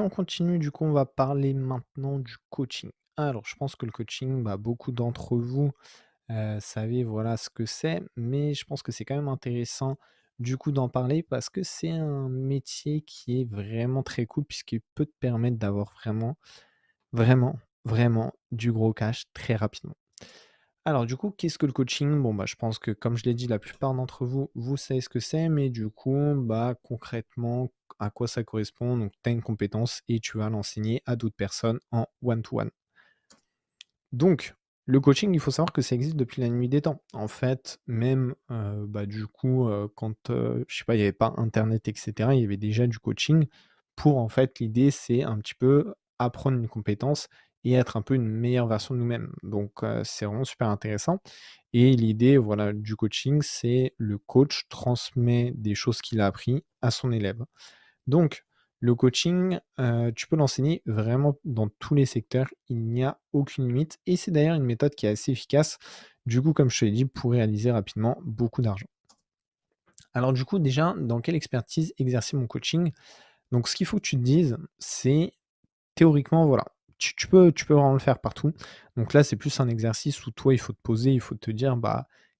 on continue, du coup, on va parler maintenant du coaching. Alors, je pense que le coaching, beaucoup d'entre vous, savez, voilà, ce que c'est, mais je pense que c'est quand même intéressant, du coup, d'en parler parce que c'est un métier qui est vraiment très cool puisqu'il peut te permettre d'avoir vraiment, vraiment, vraiment du gros cash très rapidement. Alors du coup, qu'est-ce que le coaching? Bon, je pense que comme je l'ai dit, la plupart d'entre vous, vous savez ce que c'est, mais du coup, concrètement, à quoi ça correspond? Donc, tu as une compétence et tu vas l'enseigner à d'autres personnes en one to one. Donc, le coaching, il faut savoir que ça existe depuis la nuit des temps. En fait, même, du coup, quand, je sais pas, il y avait pas internet et cetera, il y avait déjà du coaching pour en fait, l'idée, c'est un petit peu apprendre une compétence et être un peu une meilleure version de nous-mêmes. Donc, c'est vraiment super intéressant et l'idée, voilà, du coaching, c'est le coach transmet des choses qu'il a appris à son élève. Donc, le coaching, tu peux l'enseigner vraiment dans tous les secteurs, il n'y a aucune limite et c'est d'ailleurs une méthode qui est assez efficace, du coup, comme je te l'ai dit, pour réaliser rapidement beaucoup d'argent. Alors du coup, déjà, dans quelle expertise exercer mon coaching? Donc ce qu'il faut que tu te dises, c'est théoriquement, voilà, tu peux vraiment le faire partout. Donc là, c'est plus un exercice où toi, il faut te poser, il faut te dire: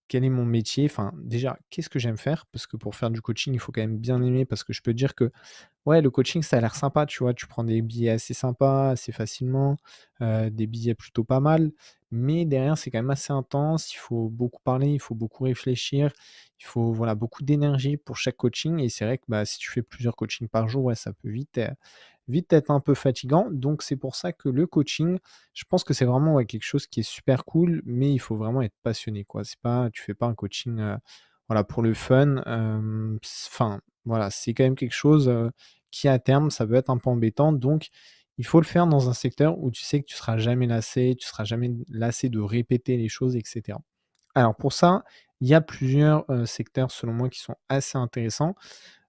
quel est mon métier?» Enfin, déjà, qu'est-ce que j'aime faire? Parce que pour faire du coaching, il faut quand même bien aimer parce que je peux te dire que ouais, le coaching, ça a l'air sympa, tu vois? Tu prends des billets assez sympas, assez facilement, des billets plutôt pas mal, mais derrière, c'est quand même assez intense. Il faut beaucoup parler, il faut beaucoup réfléchir, il faut, voilà, beaucoup d'énergie pour chaque coaching et c'est vrai que, si tu fais plusieurs coachings par jour, ouais, ça peut vite être un peu fatigant. Donc c'est pour ça que le coaching, je pense que c'est vraiment, ouais, quelque chose qui est super cool, mais il faut vraiment être passionné, quoi. C'est pas tu fais pas un coaching, voilà, pour le fun, enfin, voilà, c'est quand même quelque chose, qui à terme, ça peut être un peu embêtant. Donc, il faut le faire dans un secteur où tu sais que tu seras jamais lassé, tu seras jamais lassé de répéter les choses et cetera. Alors pour ça, il y a plusieurs, secteurs selon moi qui sont assez intéressants.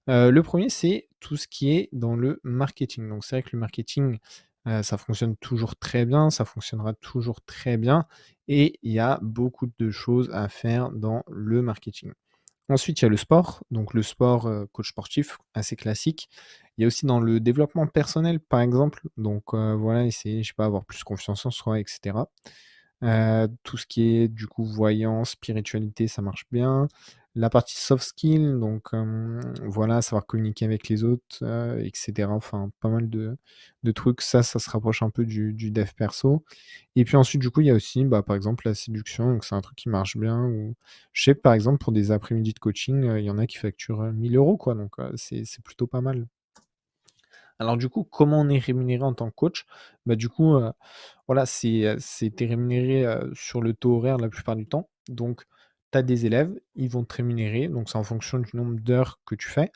Le premier c'est tout ce qui est dans le marketing. Donc c'est vrai que le marketing, ça fonctionne toujours très bien, ça fonctionnera toujours très bien et il y a beaucoup de choses à faire dans le marketing. Ensuite, il y a le sport, donc le sport, coach sportif, assez classique. Il y a aussi dans le développement personnel, par exemple, donc voilà, essayer, je sais pas, avoir plus confiance en soi et cetera. Tout ce qui est, du coup, voyance, spiritualité, ça marche bien. La partie soft skill, donc voilà, savoir communiquer avec les autres, et cetera. Enfin, pas mal de trucs. Ça se rapproche un peu du dev perso. Et puis ensuite, du coup, il y a aussi, par exemple, la séduction, donc c'est un truc qui marche bien ou je sais que, par exemple, pour des après-midi de coaching, il y en a qui facturent, 1 000 € quoi, donc c'est plutôt pas mal. Alors du coup, comment on est rémunéré en tant que coach? Du coup, voilà, tu rémunéré, sur le taux horaire la plupart du temps. Donc tu as des élèves, ils vont te rémunérer, donc c'est en fonction du nombre d'heures que tu fais.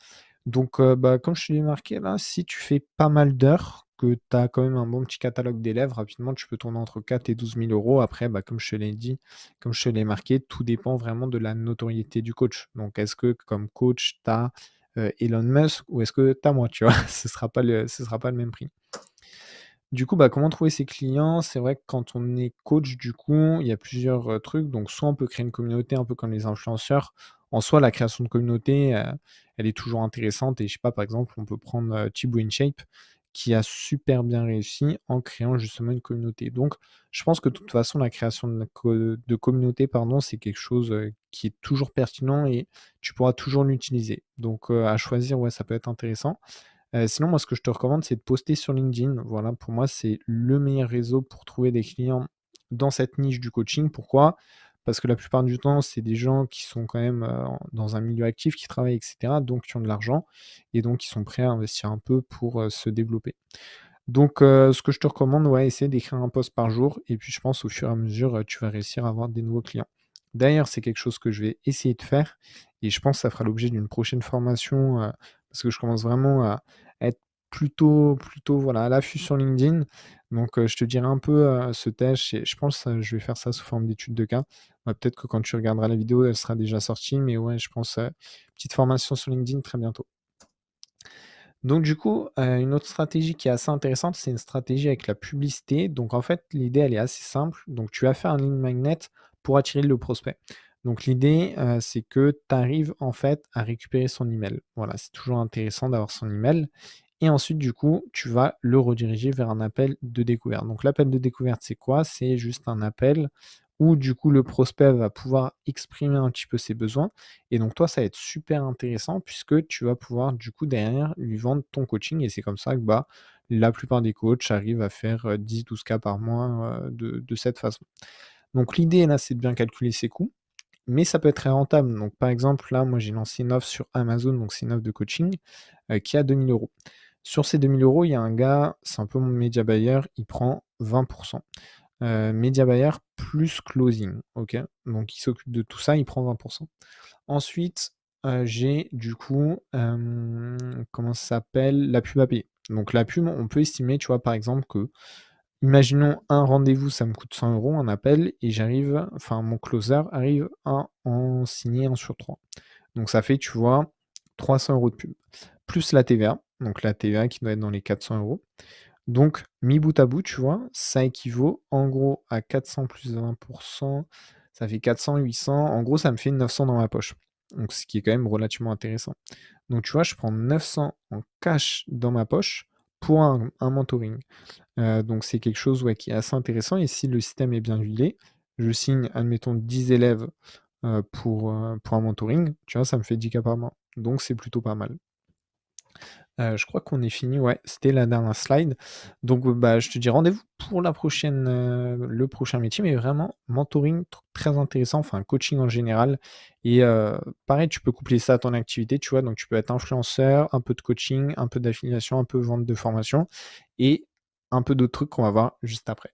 Donc comme je te l'ai marqué là, si tu fais pas mal d'heures, que tu as quand même un bon petit catalogue d'élèves, rapidement tu peux tourner entre 4 et 12 000 €. Après, comme je te l'ai dit, comme je te l'ai marqué, tout dépend vraiment de la notoriété du coach. Donc est-ce que comme coach, tu as, Elon Musk ou est-ce que tu as moi, tu vois? Ce sera pas le même prix. Du coup, comment trouver ses clients? C'est vrai que quand on est coach, du coup, il y a plusieurs, trucs. Donc soit on peut créer une communauté un peu comme les influenceurs. En soi, la création de communauté, elle est toujours intéressante et je sais pas, par exemple, on peut prendre, Thibaut InShape qui a super bien réussi en créant justement une communauté. Donc je pense que de toute façon, la création de communauté, pardon, c'est quelque chose, qui est toujours pertinent et tu pourras toujours l'utiliser. Donc à choisir, ouais, ça peut être intéressant. Sinon, moi, ce que je te recommande, c'est de poster sur LinkedIn. Voilà, pour moi, c'est le meilleur réseau pour trouver des clients dans cette niche du coaching. Pourquoi? Parce que la plupart du temps, c'est des gens qui sont quand même, dans un milieu actif, qui travaillent et cetera, donc qui ont de l'argent et donc qui sont prêts à investir un peu pour, se développer. Donc ce que je te recommande, ouais, essaie d'écrire un post par jour et puis je pense au fur et à mesure, tu vas réussir à avoir des nouveaux clients. D'ailleurs, c'est quelque chose que je vais essayer de faire et je pense que ça fera l'objet d'une prochaine formation, parce que je commence vraiment à être plutôt, voilà, à l'affût sur LinkedIn. Donc je te dirai un peu, ce test et je pense, je vais faire ça sous forme d'étude de cas. Peut-être que quand tu regarderas la vidéo, elle sera déjà sortie, mais ouais, je pense, petite formation sur LinkedIn très bientôt. Donc du coup, une autre stratégie qui est assez intéressante, c'est une stratégie avec la publicité. Donc en fait, l'idée, elle est assez simple. Donc tu vas faire un lead magnet pour attirer le prospect. Donc l'idée, c'est que tu arrives en fait à récupérer son email. Voilà, c'est toujours intéressant d'avoir son email et ensuite du coup, tu vas le rediriger vers un appel de découverte. Donc l'appel de découverte, c'est quoi? C'est juste un appel où du coup le prospect va pouvoir exprimer un petit peu ses besoins et donc toi, ça va être super intéressant puisque tu vas pouvoir du coup derrière lui vendre ton coaching et c'est comme ça que, bah, la plupart des coachs arrivent à faire, 10-12 cas par mois, de cette façon. Donc l'idée là, c'est de bien calculer ses coûts, mais ça peut être très rentable. Donc par exemple, là, moi j'ai lancé une offre sur Amazon, donc c'est une offre de coaching, qui est à 2 000 €. Sur ces 2 000 €, il y a un gars, c'est un peu mon média buyer, il prend 20. Média buyer plus closing, OK? Donc il s'occupe de tout ça, il prend 20. Ensuite, j'ai du coup, comment ça s'appelle? La pub à payer. Donc la pub, on peut estimer, tu vois, par exemple que imaginons un rendez-vous, ça me coûte 100 € un appel et j'arrive enfin mon closer arrive à en signer 1 sur 3. Donc ça fait, tu vois, 300 € de pub. Plus la TVA, donc la TVA qui doit être dans les 400 €. Donc mis bout à bout, tu vois, ça équivaut en gros à 400 plus 20, ça fait 400-800. En gros, ça me fait 900 dans ma poche. Donc ce qui est quand même relativement intéressant. Donc tu vois, je prends 900 en cash dans ma poche pour un mentoring. Donc c'est quelque chose, ouais, qui est assez intéressant et si le système est bien huilé, je signe, admettons 10 élèves, pour un mentoring, tu vois, ça me fait 10 cas par mois. Donc c'est plutôt pas mal. Je crois qu'on est fini, ouais, c'était la dernière slide. Donc, bah, je te dis rendez-vous pour la prochaine, le prochain métier, mais vraiment mentoring très intéressant, enfin coaching en général et pareil, tu peux coupler ça à ton activité, tu vois? Donc tu peux être influenceur, un peu de coaching, un peu d'affiliation, un peu vente de formation et un peu d'autres trucs qu'on va voir juste après.